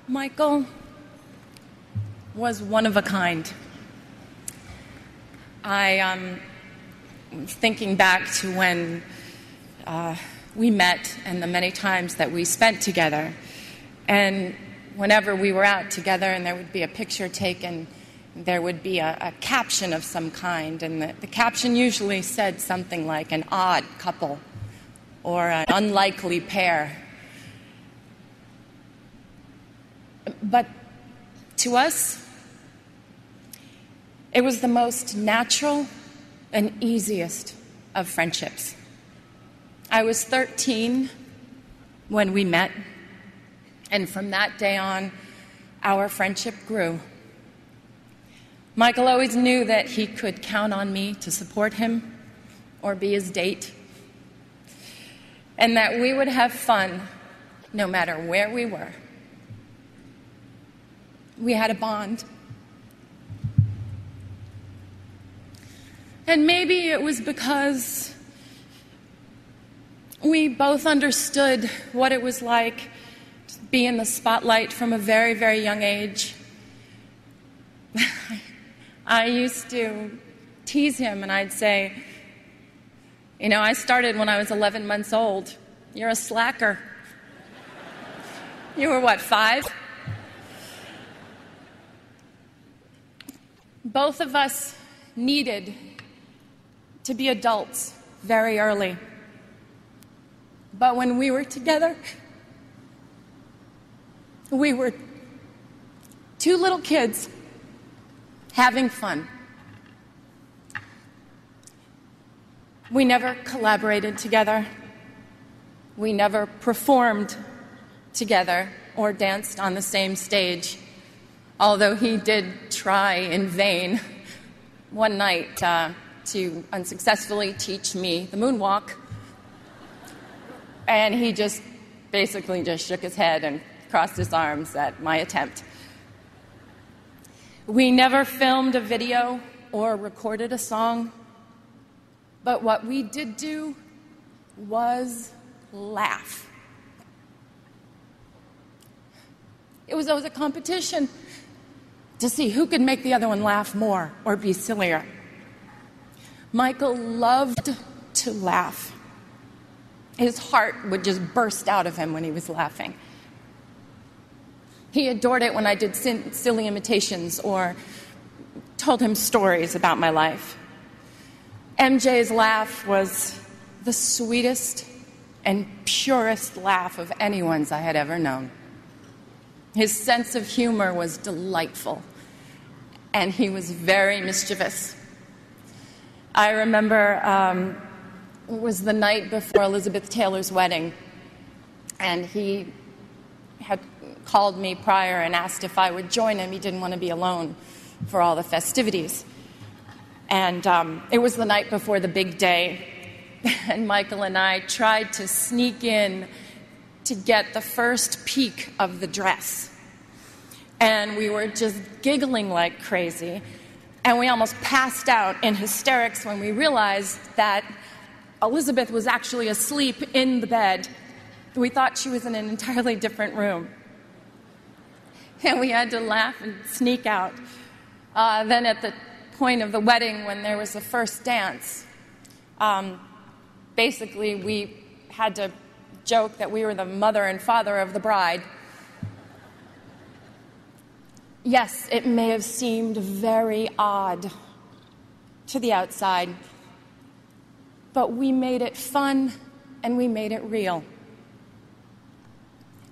Michael was one of a kind. I thinking back to when we met and the many times that we spent together. And whenever we were out together and there would be a picture taken, there would be a caption of some kind. And the caption usually said something like an odd couple or an unlikely pair. But to us, it was the most natural and easiest of friendships. I was 13 when we met, and from that day on, our friendship grew. Michael always knew that he could count on me to support him or be his date, and that we would have fun no matter where we were. We had a bond. And maybe it was because we both understood what it was like to be in the spotlight from a very, very young age. I used to tease him and I'd say, you know, I started when I was 11 months old. You're a slacker. You were what, 5? Both of us needed to be adults very early. But when we were together, we were 2 little kids having fun. We never collaborated together. We never performed together or danced on the same stage, although he did try in vain one night to unsuccessfully teach me the moonwalk. And he just basically just shook his head and crossed his arms at my attempt. We never filmed a video or recorded a song, but what we did do was laugh. It was always a competition to see who could make the other one laugh more or be sillier. Michael loved to laugh. His heart would just burst out of him when he was laughing. He adored it when I did silly imitations or told him stories about my life. MJ's laugh was the sweetest and purest laugh of anyone's I had ever known. His sense of humor was delightful, and he was very mischievous. I remember it was the night before Elizabeth Taylor's wedding, and he had called me prior and asked if I would join him. He didn't want to be alone for all the festivities. And it was the night before the big day, and Michael and I tried to sneak in to get the first peek of the dress. And we were just giggling like crazy, and we almost passed out in hysterics when we realized that Elizabeth was actually asleep in the bed. We thought she was in an entirely different room. And we had to laugh and sneak out. Then at the point of the wedding, when there was the first dance, basically we had to joke that we were the mother and father of the bride. Yes, it may have seemed very odd to the outside, but we made it fun and we made it real.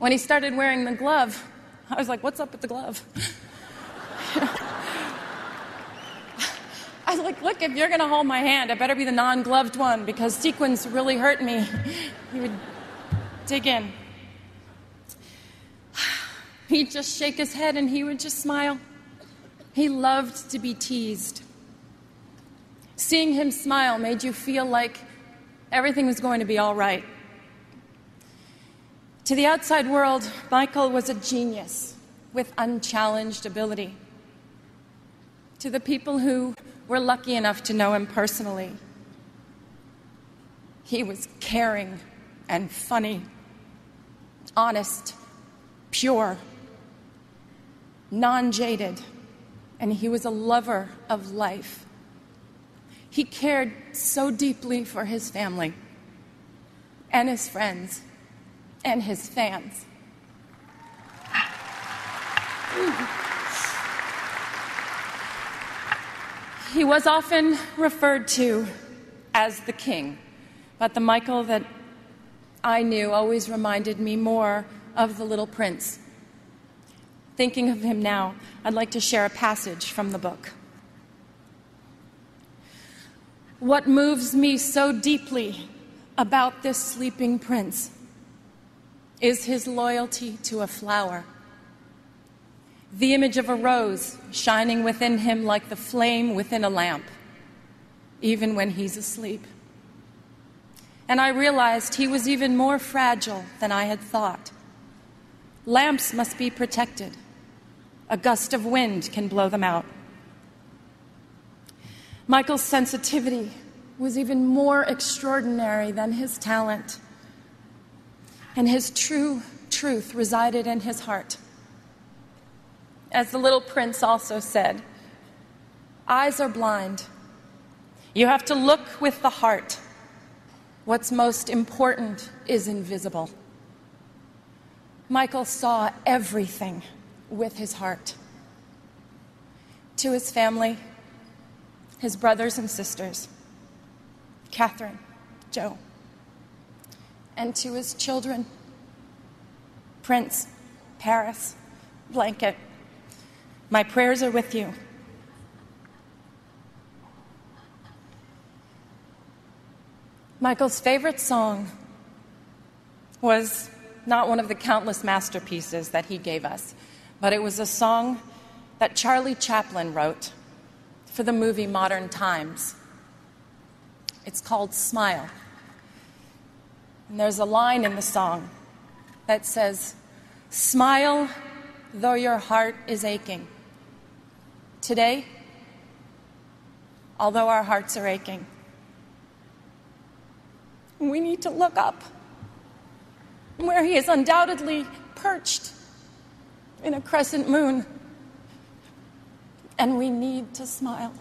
When he started wearing the glove, I was like, what's up with the glove? I was like, look, if you're going to hold my hand, it better be the non-gloved one, because sequins really hurt me. He would dig in. He'd just shake his head and he would just smile. He loved to be teased. Seeing him smile made you feel like everything was going to be all right. To the outside world, Michael was a genius with unchallenged ability. To the people who were lucky enough to know him personally, he was caring and funny, honest, pure, non-jaded, and he was a lover of life. He cared so deeply for his family and his friends and his fans. He was often referred to as the king, but the Michael that I knew always reminded me more of the little prince. Thinking of him now, I'd like to share a passage from the book. What moves me so deeply about this sleeping prince is his loyalty to a flower. The image of a rose shining within him like the flame within a lamp, even when he's asleep. And I realized he was even more fragile than I had thought. Lamps must be protected. A gust of wind can blow them out. Michael's sensitivity was even more extraordinary than his talent, and his true truth resided in his heart. As the little prince also said, eyes are blind. You have to look with the heart. What's most important is invisible. Michael saw everything with his heart. To his family, his brothers and sisters, Catherine, Joe, and to his children, Prince, Paris, Blanket, my prayers are with you. Michael's favorite song was not one of the countless masterpieces that he gave us, but it was a song that Charlie Chaplin wrote for the movie Modern Times. It's called Smile. And there's a line in the song that says, "Smile, though your heart is aching." Today, although our hearts are aching, we need to look up where he is undoubtedly perched in a crescent moon, and we need to smile.